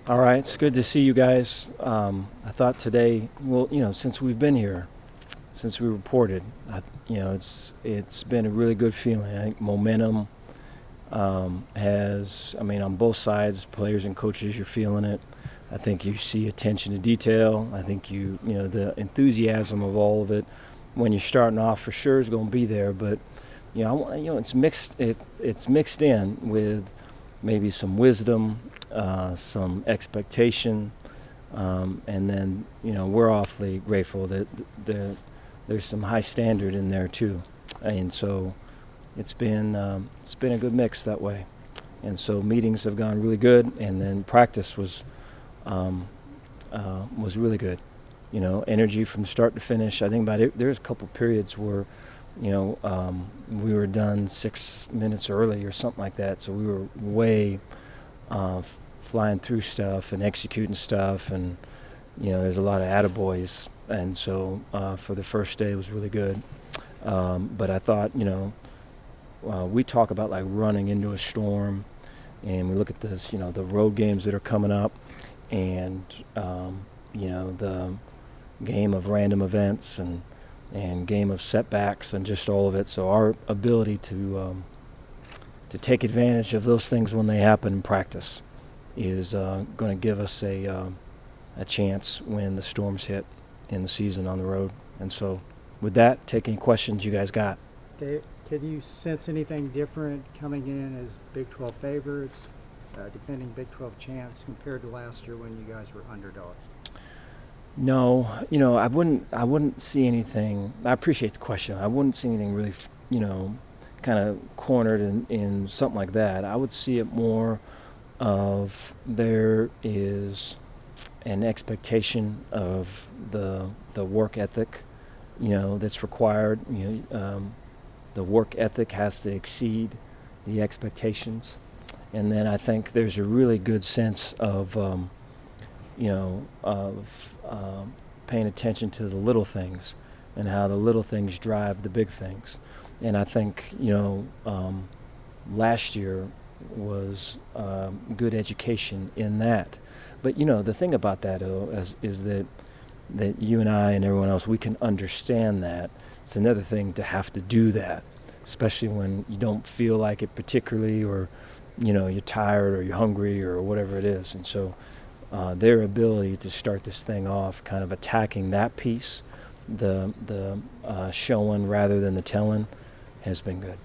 All right, it's good to see you guys. I thought today, well, since we've been here, since we reported, it's been a really good feeling. I think momentum has, I mean, on both sides, players and coaches, you're feeling it. I think you see attention to detail. I think the enthusiasm of all of it when you're starting off for sure is going to be there. But it's mixed. It's mixed in with maybe some wisdom, some expectation, and then we're awfully grateful that there's some high standard in there too, and so it's been a good mix that way, and so meetings have gone really good, and then practice was really good. Energy from start to finish. I think about it. There's a couple periods where we were done 6 minutes early or something like that. So we were way flying through stuff and executing stuff, and there's a lot of attaboys. And so for the first day, it was really good. But I thought, we talk about like running into a storm, and we look at this, the road games that are coming up, and the game of random events and game of setbacks and just all of it. So our ability to take advantage of those things when they happen in practice is going to give us a chance when the storms hit in the season on the road. And so with that, take any questions you guys got. Dave, can you sense anything different coming in as Big 12 favorites, defending Big 12 champs compared to last year when you guys were underdogs? No, I wouldn't see anything. I appreciate the question. I wouldn't see anything really, kind of cornered in something like that. I would see it more of there is an expectation of the work ethic, that's required. The work ethic has to exceed the expectations, and then I think there's a really good sense of paying attention to the little things and how the little things drive the big things. And I think, last year was good education in that. But, the thing about that, is that you and I and everyone else, we can understand that. It's another thing to have to do that, especially when you don't feel like it particularly, or, you're tired or you're hungry or whatever it is. And so their ability to start this thing off kind of attacking that piece, the showing rather than the telling, has been good.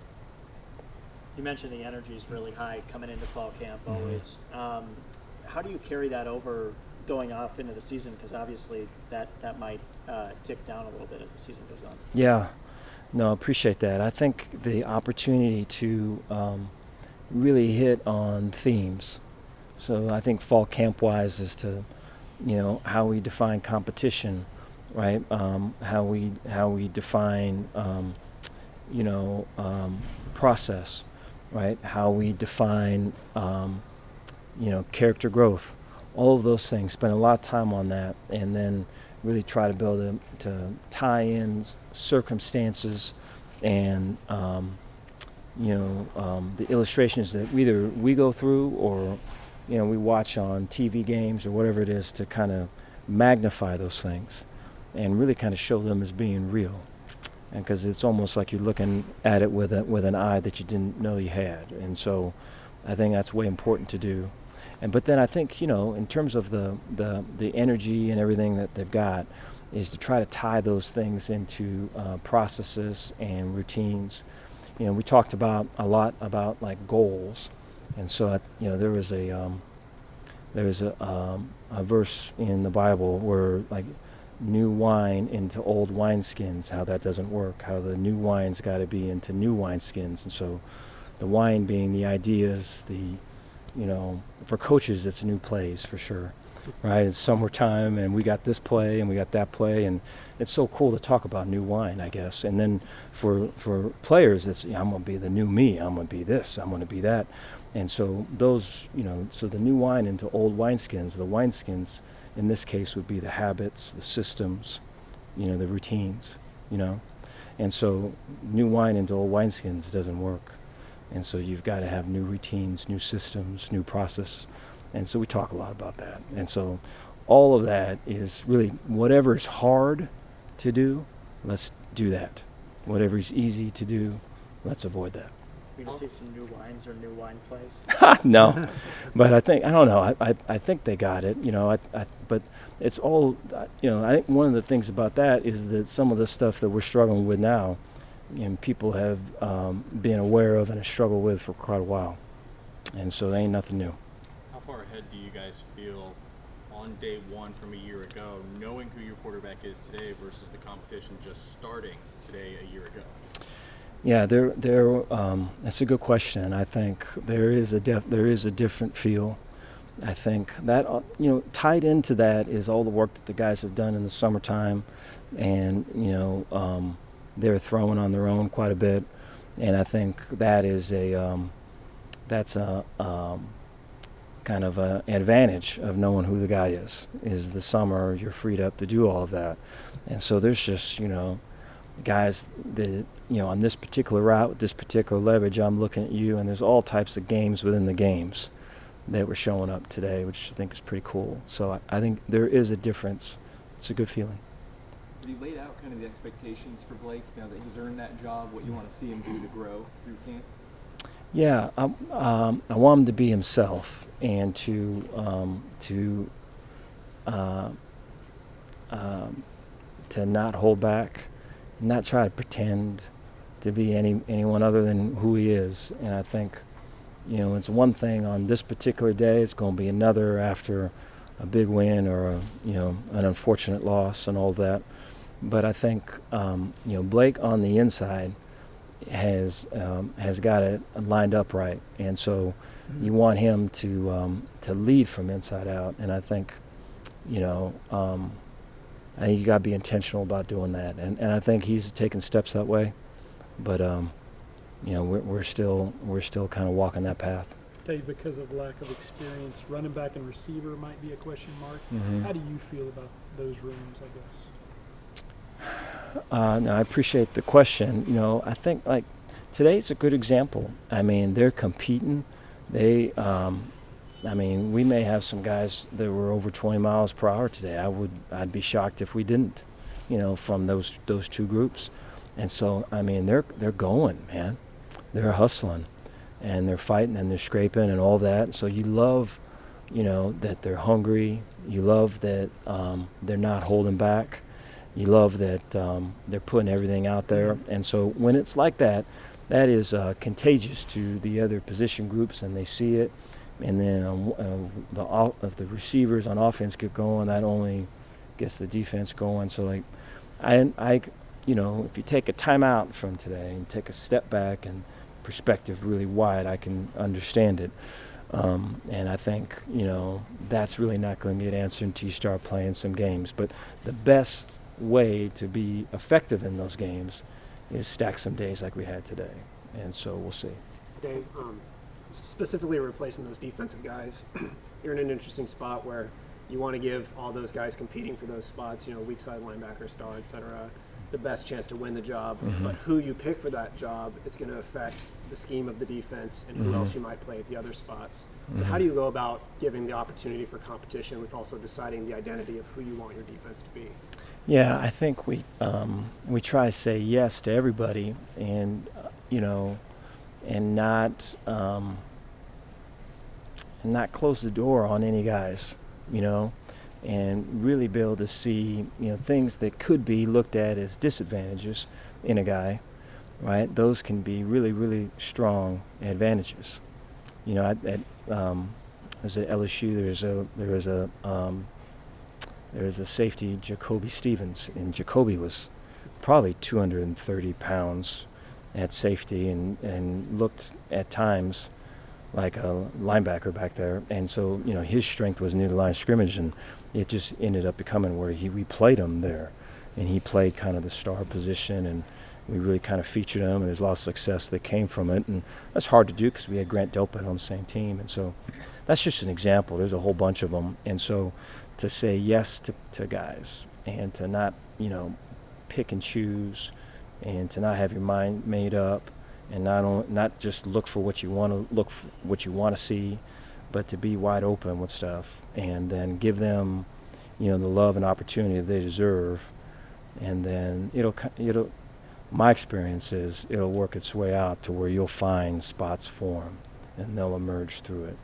You mentioned the energy is really high coming into fall camp always. How do you carry that over going off into the season? Because obviously that might tick down a little bit as the season goes on. Yeah, no, appreciate that. I think the opportunity to really hit on themes. So I think fall camp-wise is to, how we define competition, right? How we define, process, right? How we define, character growth. All of those things. Spend a lot of time on that, and then really try to build to tie in circumstances and the illustrations that either we go through or we watch on TV games or whatever it is, to kind of magnify those things and really kind of show them as being real. And because it's almost like you're looking at it with an eye that you didn't know you had. And so I think that's way important to do. But then I think, in terms of the energy and everything that they've got, is to try to tie those things into processes and routines. We talked a lot about like goals, and so there was a verse in the Bible where like new wine into old wineskins, how that doesn't work, how the new wine's got to be into new wineskins. And so the wine being the ideas, for coaches it's new plays for sure, right? It's summertime and we got this play and we got that play, and it's so cool to talk about new wine, I guess. And then for players, it's I'm going to be the new me, I'm going to be this, I'm going to be that. And so those, so the new wine into old wineskins, the wineskins in this case would be the habits, the systems, the routines, And so new wine into old wineskins doesn't work. And so you've got to have new routines, new systems, new process. And so we talk a lot about that. And so all of that is really whatever is hard to do, let's do that. Whatever is easy to do, let's avoid that. We can see some new wines or new wine plays. No, but I don't know. I think they got it. But it's all. I think one of the things about that is that some of the stuff that we're struggling with now, people have been aware of and have struggled with for quite a while, and so they ain't nothing new. How far ahead do you guys feel on day one from a year ago, knowing who your quarterback is today versus the competition just starting today a year ago? Yeah, that's a good question. I think there is a different feel. I think that tied into that is all the work that the guys have done in the summertime, and they're throwing on their own quite a bit, and I think that is that's a kind of an advantage of knowing who the guy is. Is the summer you're freed up to do all of that, and so there's just guys that on this particular route with this particular leverage, I'm looking at you, and there's all types of games within the games that were showing up today, which I think is pretty cool. So I think there is a difference. It's a good feeling. Have you laid out kind of the expectations for Blake now that he's earned that job, what you want to see him do to grow through camp? Yeah, I want him to be himself and to not hold back, not try to pretend to be anyone other than who he is. And I think, it's one thing on this particular day. It's going to be another after a big win or an unfortunate loss and all that. But I think Blake on the inside has got it lined up right, and so you want him to lead from inside out. And I think I think you got to be intentional about doing that, and I think he's taking steps that way. But we're still kind of walking that path. Dave, because of lack of experience, running back and receiver might be a question mark. Mm-hmm. How do you feel about those rooms, I guess? No, I appreciate the question. I think today's a good example. I mean, they're competing. We may have some guys that were over 20 miles per hour today. I'd be shocked if we didn't, from those two groups. And so, they're going, man. They're hustling, and they're fighting, and they're scraping, and all that. So you love, that they're hungry. You love that they're not holding back. You love that they're putting everything out there. And so when it's like that, that is contagious to the other position groups, and they see it. And then if the receivers on offense get going, that only gets the defense going. So if you take a timeout from today and take a step back and perspective really wide, I can understand it. And I think that's really not going to get answered until you start playing some games. But the best way to be effective in those games is stack some days like we had today. And so we'll see. Dave, specifically replacing those defensive guys, you're in an interesting spot where you want to give all those guys competing for those spots, weak side linebacker, star, et cetera, the best chance to win the job. Mm-hmm. But who you pick for that job is going to affect the scheme of the defense and who Mm-hmm. else you might play at the other spots. So Mm-hmm. how do you go about giving the opportunity for competition with also deciding the identity of who you want your defense to be? Yeah, I think we try to say yes to everybody, and and not close the door on any guys, and really be able to see things that could be looked at as disadvantages in a guy, right? Those can be really, really strong advantages. As at LSU, there was a safety, Jacoby Stevens, and Jacoby was probably 230 pounds at safety and looked at times like a linebacker back there. And so, his strength was near the line of scrimmage, and it just ended up becoming where we played him there. And he played kind of the star position, and we really kind of featured him, and there's a lot of success that came from it. And that's hard to do because we had Grant Delpit on the same team. And so that's just an example. There's a whole bunch of them. And so to say yes to guys and to not, pick and choose, and to not have your mind made up, and not just look for what you want to see, but to be wide open with stuff and then give them, the love and opportunity they deserve, and then it'll. My experience is it'll work its way out to where you'll find spots for them, and they'll emerge through it.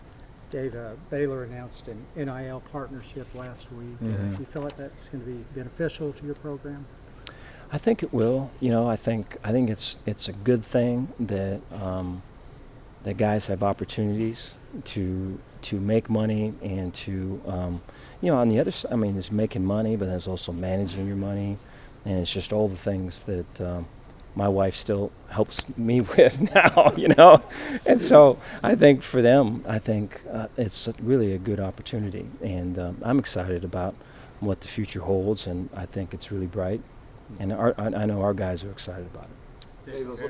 Dave, Baylor announced an NIL partnership last week. Mhm. Do you feel like that's going to be beneficial to your program? I think it will. I think it's a good thing that that guys have opportunities to make money and to on the other side. I mean, there's making money, but there's also managing your money, and it's just all the things that my wife still helps me with now. And so I think for them, it's really a good opportunity, and I'm excited about what the future holds, and I think it's really bright. And I know our guys are excited about it. Dave, I was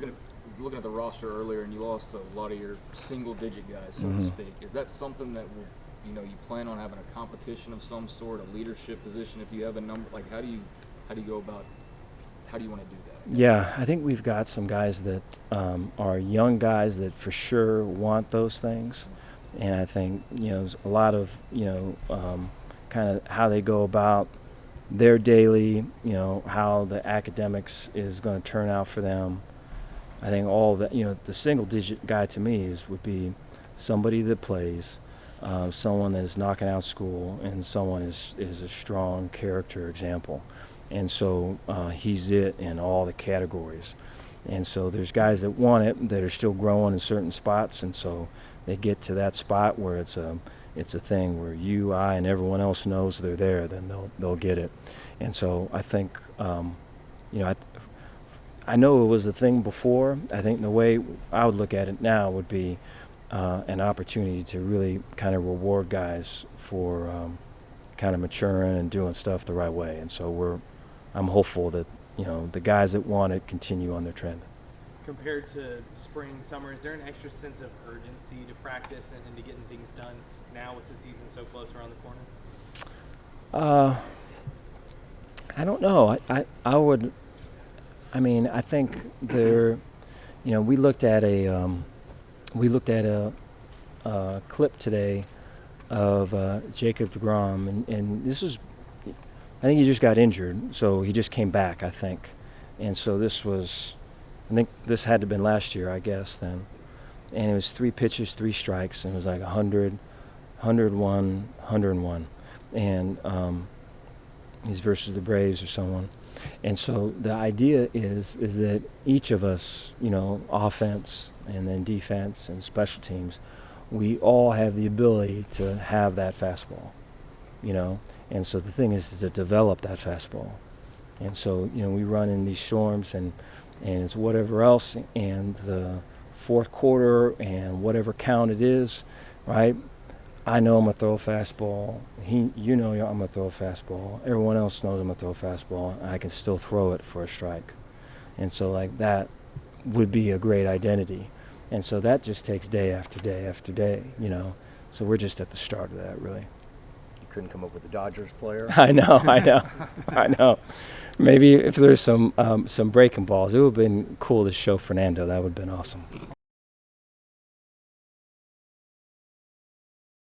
looking at the roster earlier, and you lost a lot of your single-digit guys, so to Mhm. speak. Is that something that will, you plan on having a competition of some sort, a leadership position? If you have a number, like how do you go about? How do you want to do that? Yeah, I think we've got some guys that are young guys that for sure want those things, and I think there's a lot of kind of how they go about their daily, how the academics is going to turn out for them. I think all that, the single digit guy to me would be somebody that plays, someone that is knocking out school, and someone is a strong character example. And so he's it in all the categories. And so there's guys that want it that are still growing in certain spots, and so they get to that spot where it's a thing where you, I, and everyone else knows they're there, then they'll get it. And so I think, I know it was a thing before. I think the way I would look at it now would be an opportunity to really kind of reward guys for kind of maturing and doing stuff the right way. And so I'm hopeful that the guys that want it continue on their trend. Compared to spring, summer, is there an extra sense of urgency to practice and to getting things done now with the season so close around the corner? I don't know. I would. I mean, I think there. We looked at a clip today of Jacob DeGrom, and this is. I think he just got injured, so he just came back, I think. And so I think this had to have been last year, I guess, then. And it was 3 pitches, 3 strikes, and it was like 100, 101, 101. And he's versus the Braves or someone. And so the idea is that each of us, offense and then defense and special teams, we all have the ability to have that fastball, And so the thing is to develop that fastball. And so, we run in these storms and it's whatever else, and the fourth quarter and whatever count it is, right? I know I'm going to throw a fastball. I'm going to throw a fastball. Everyone else knows I'm going to throw a fastball. And I can still throw it for a strike. And so, that would be a great identity. And so that just takes day after day after day, So we're just at the start of that, really. Couldn't come up with a Dodgers player. I know. Maybe if there's some breaking balls, it would have been cool to show Fernando. That would have been awesome.